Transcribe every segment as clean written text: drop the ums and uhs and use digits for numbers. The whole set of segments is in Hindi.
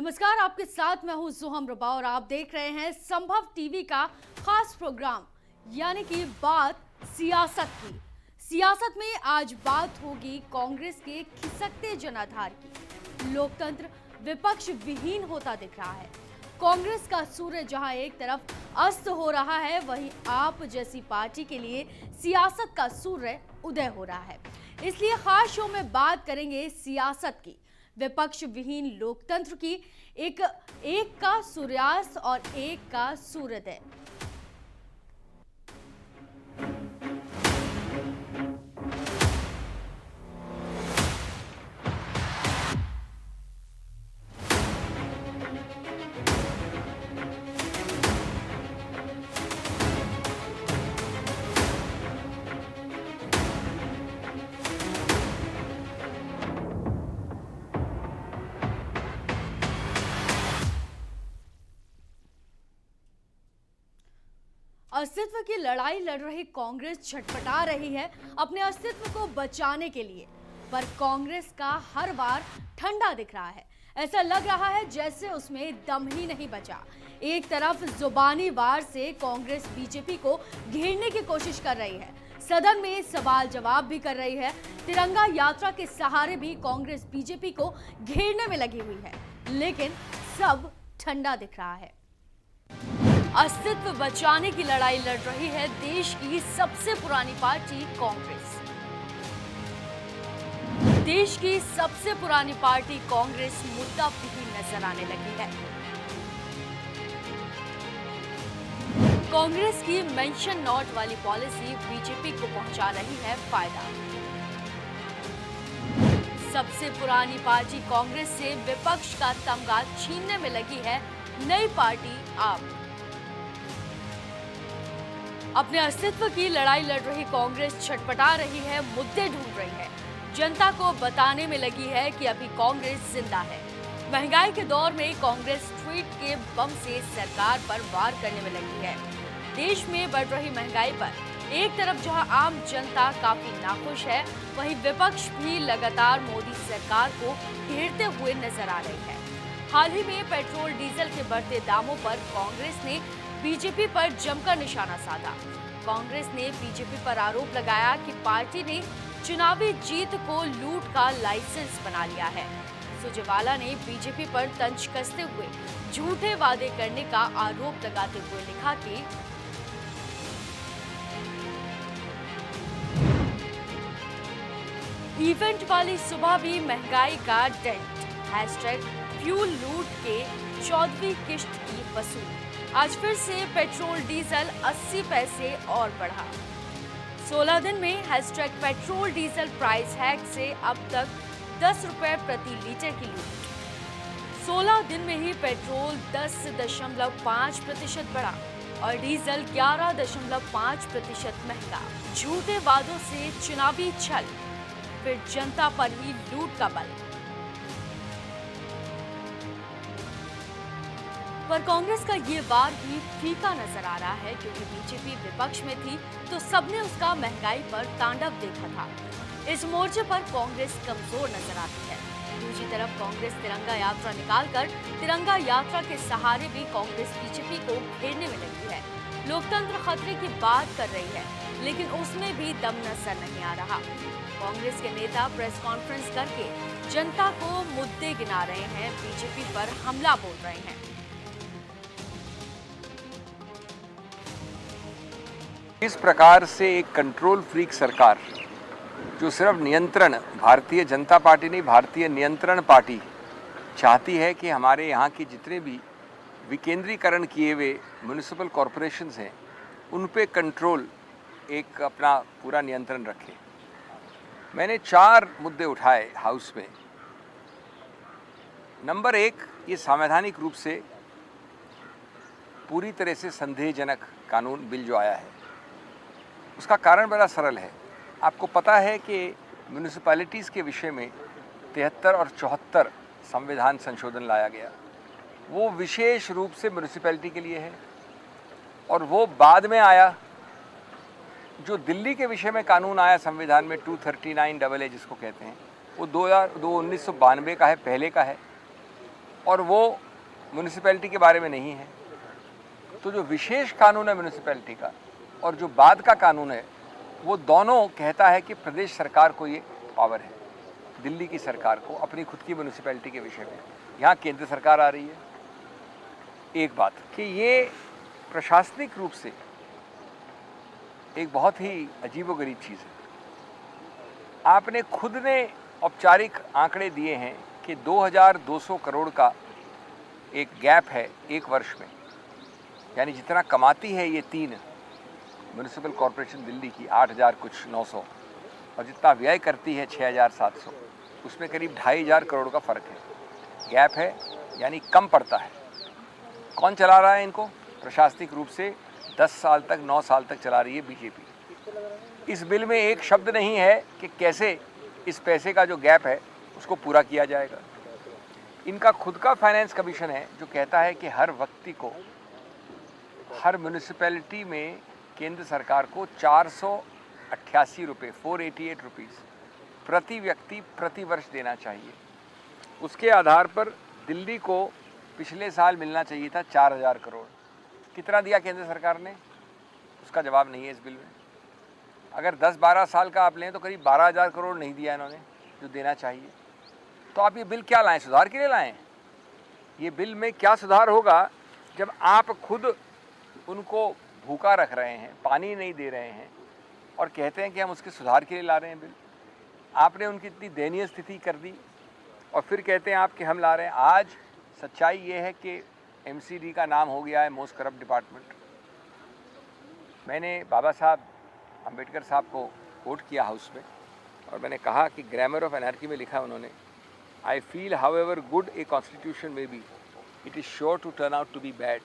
नमस्कार, आपके साथ मैं हूं जुहम रबा और आप देख रहे हैं संभव टीवी का खास प्रोग्राम यानी कि बात सियासत की। सियासत में आज बात होगी कांग्रेस के खिसकते जनाधार की। लोकतंत्र विपक्ष विहीन होता दिख रहा है। कांग्रेस का सूर्य जहां एक तरफ अस्त हो रहा है, वहीं आप जैसी पार्टी के लिए सियासत का सूर्य उदय हो रहा है। इसलिए खास शो में बात करेंगे सियासत की, विपक्ष विहीन लोकतंत्र की। एक का सूर्यास्त और एक का सूर्योदय। अस्तित्व की लड़ाई लड़ रही कांग्रेस छटपटा रही है अपने अस्तित्व को बचाने के लिए, पर कांग्रेस का हर बार ठंडा दिख रहा है। ऐसा लग रहा है जैसे उसमें दम ही नहीं बचा। एक तरफ जुबानी वार से कांग्रेस बीजेपी को घेरने की कोशिश कर रही है, सदन में सवाल जवाब भी कर रही है। तिरंगा यात्रा के सहारे भी कांग्रेस बीजेपी को घेरने में लगी हुई है, लेकिन सब ठंडा दिख रहा है। अस्तित्व बचाने की लड़ाई लड़ रही है देश की सबसे पुरानी पार्टी कांग्रेस। देश की सबसे पुरानी पार्टी कांग्रेस मुद्दा विहीन नजर आने लगी है। कांग्रेस की मेंशन नॉट वाली पॉलिसी बीजेपी को पहुंचा रही है फायदा। सबसे पुरानी पार्टी कांग्रेस से विपक्ष का तमगा छीनने में लगी है नई पार्टी आप। अपने अस्तित्व की लड़ाई लड़ रही कांग्रेस छटपटा रही है, मुद्दे ढूंढ रही है, जनता को बताने में लगी है कि अभी कांग्रेस जिंदा है। महंगाई के दौर में कांग्रेस ट्वीट के बम से सरकार पर वार करने में लगी है। देश में बढ़ रही महंगाई पर एक तरफ जहां आम जनता काफी नाखुश है, वहीं विपक्ष भी लगातार मोदी सरकार को घेरते हुए नजर आ रही है। हाल ही में पेट्रोल डीजल के बढ़ते दामों पर कांग्रेस ने बीजेपी पर जमकर निशाना साधा। कांग्रेस ने बीजेपी पर आरोप लगाया कि पार्टी ने चुनावी जीत को लूट का लाइसेंस बना लिया है। सुरजेवाला ने बीजेपी पर तंज कसते हुए झूठे वादे करने का आरोप लगाते हुए लिखा कि इवेंट वाली सुबह भी महंगाई का डेंट, #फ्यूल लूट के 14वीं किश्त की वसूली। आज फिर से पेट्रोल डीजल 80 पैसे और बढ़ा। 16 दिन में #पेट्रोल डीजल प्राइस हैक से अब तक 10 रुपए प्रति लीटर की लूट। 16 दिन में ही पेट्रोल 10.5% बढ़ा और डीजल 11.5% महंगा। झूठे वादों से चुनावी छल, फिर जनता पर ही लूट का बल। पर कांग्रेस का ये वार भी फीका नजर आ रहा है, क्योंकि बीजेपी विपक्ष में थी तो सबने उसका महंगाई पर तांडव देखा था। इस मोर्चे पर कांग्रेस कमजोर नजर आती है। दूसरी तरफ कांग्रेस तिरंगा यात्रा निकालकर तिरंगा यात्रा के सहारे भी कांग्रेस बीजेपी को घेरने में लगी है। लोकतंत्र खतरे की बात कर रही है, लेकिन उसमें भी दम नजर नहीं आ रहा। कांग्रेस के नेता प्रेस कॉन्फ्रेंस करके जनता को मुद्दे गिना रहे हैं, बीजेपी पर हमला बोल रहे हैं। इस प्रकार से एक कंट्रोल फ्रीक सरकार, जो सिर्फ नियंत्रण, भारतीय जनता पार्टी नहीं, भारतीय नियंत्रण पार्टी चाहती है कि हमारे यहाँ की जितने भी विकेंद्रीकरण किए हुए म्युनिसिपल कॉरपोरेशंस हैं, उन पे कंट्रोल, एक अपना पूरा नियंत्रण रखे। मैंने 4 मुद्दे उठाए हाउस में। नंबर 1, ये संवैधानिक रूप से पूरी तरह से संदेहजनक कानून बिल जो आया है, उसका कारण बड़ा सरल है। आपको पता है कि म्यूनिसिपैलिटीज़ के विषय में 73 और 74 संविधान संशोधन लाया गया। वो विशेष रूप से म्यूनिसिपैलिटी के लिए है, और वो बाद में आया। जो दिल्ली के विषय में कानून आया संविधान में 239AA जिसको कहते हैं, वो 1992 का है, पहले का है। और वो म्यूनिसिपैलिटी के बारे में नहीं है। तो जो विशेष कानून है म्यूनिसिपैलिटी का और जो बाद का कानून है, वो दोनों कहता है कि प्रदेश सरकार को ये पावर है, दिल्ली की सरकार को अपनी खुद की म्यूनिसिपैलिटी के विषय में। यहाँ केंद्र सरकार आ रही है। एक बात कि ये प्रशासनिक रूप से एक बहुत ही अजीबोगरीब चीज़ है। आपने खुद ने औपचारिक आंकड़े दिए हैं कि 2200 करोड़ का एक गैप है एक वर्ष में, यानी जितना कमाती है ये तीन म्यूनिसिपल कॉरपोरेशन दिल्ली की 8000 कुछ 900, और जितना व्यय करती है 6700, उसमें करीब 2500 करोड़ का फ़र्क है, गैप है, यानी कम पड़ता है। कौन चला रहा है इनको? प्रशासनिक रूप से 10 साल तक 9 साल तक चला रही है बीजेपी। इस बिल में एक शब्द नहीं है कि कैसे इस पैसे का जो गैप है उसको पूरा किया जाएगा। इनका खुद का फाइनेंस कमीशन है जो कहता है कि हर व्यक्ति को, हर म्यूनिसिपैलिटी में केंद्र सरकार को 488 रुपये 488 रुपीज़ प्रति व्यक्ति प्रति वर्ष देना चाहिए। उसके आधार पर दिल्ली को पिछले साल मिलना चाहिए था 4000 करोड़। कितना दिया केंद्र सरकार ने? उसका जवाब नहीं है इस बिल में। अगर 10-12 साल का आप लें तो करीब 12000 करोड़ नहीं दिया इन्होंने जो देना चाहिए। तो आप ये बिल क्या लाएं? सुधार के लिए लाएं? ये बिल में क्या सुधार होगा जब आप खुद उनको भूखा रख रहे हैं, पानी नहीं दे रहे हैं और कहते हैं कि हम उसके सुधार के लिए ला रहे हैं बिल। आपने उनकी इतनी दयनीय स्थिति कर दी और फिर कहते हैं आप कि हम ला रहे हैं। आज सच्चाई ये है कि MCD का नाम हो गया है मोस्ट करप्ट डिपार्टमेंट। मैंने बाबा साहब अम्बेडकर साहब को कोट किया हाउस में और मैंने कहा कि ग्रामर ऑफ एनार्की में लिखा उन्होंने, I feel however good a constitution may be, it is sure to turn out to be bad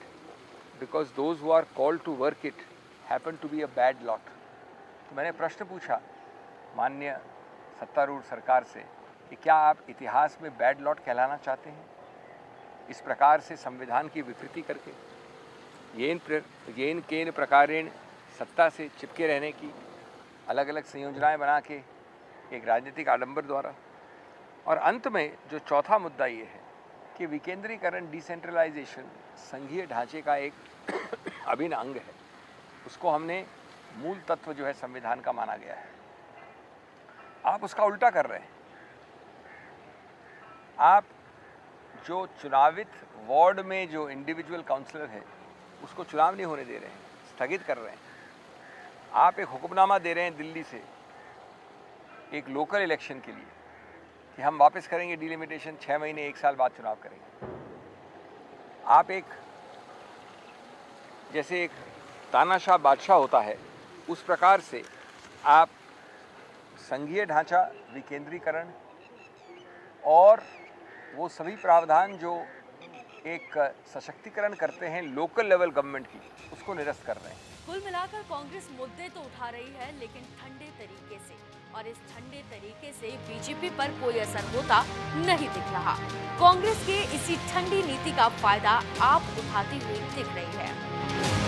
because those who are called to work it happen to be a bad lot. तो मैंने प्रश्न पूछा माननीय सत्तारूढ़ सरकार से कि क्या आप इतिहास में बैड लॉट कहलाना चाहते हैं? इस प्रकार से संविधान की विकृति करके, येन केन प्रकारेण सत्ता से चिपके रहने की अलग अलग संयोजनाएं बना के एक राजनीतिक आडंबर द्वारा। और अंत में जो चौथा मुद्दा ये है कि विकेंद्रीकरण, डिसेंट्रलाइजेशन संघीय ढांचे का एक अभिन्न अंग है। उसको हमने मूल तत्व जो है संविधान का माना गया है। आप उसका उल्टा कर रहे हैं। आप जो चुनावित वार्ड में जो इंडिविजुअल काउंसलर है उसको चुनाव नहीं होने दे रहे हैं, स्थगित कर रहे हैं। आप एक हुक्मनामा दे रहे हैं दिल्ली से एक लोकल इलेक्शन के लिए कि हम वापस करेंगे डिलिमिटेशन, 6 महीने 1 साल बाद चुनाव करेंगे। आप एक जैसे एक तानाशाह बादशाह होता है उस प्रकार से आप संघीय ढांचा, विकेंद्रीकरण और वो सभी प्रावधान जो एक सशक्तिकरण करते हैं लोकल लेवल गवर्नमेंट की, उसको निरस्त कर रहे हैं। कुल मिलाकर कांग्रेस मुद्दे तो उठा रही है लेकिन ठंडे तरीके से, और इस ठंडे तरीके से बीजेपी पर कोई असर होता नहीं दिख रहा। कांग्रेस के इसी ठंडी नीति का फायदा आप उठाती हुई दिख रही है।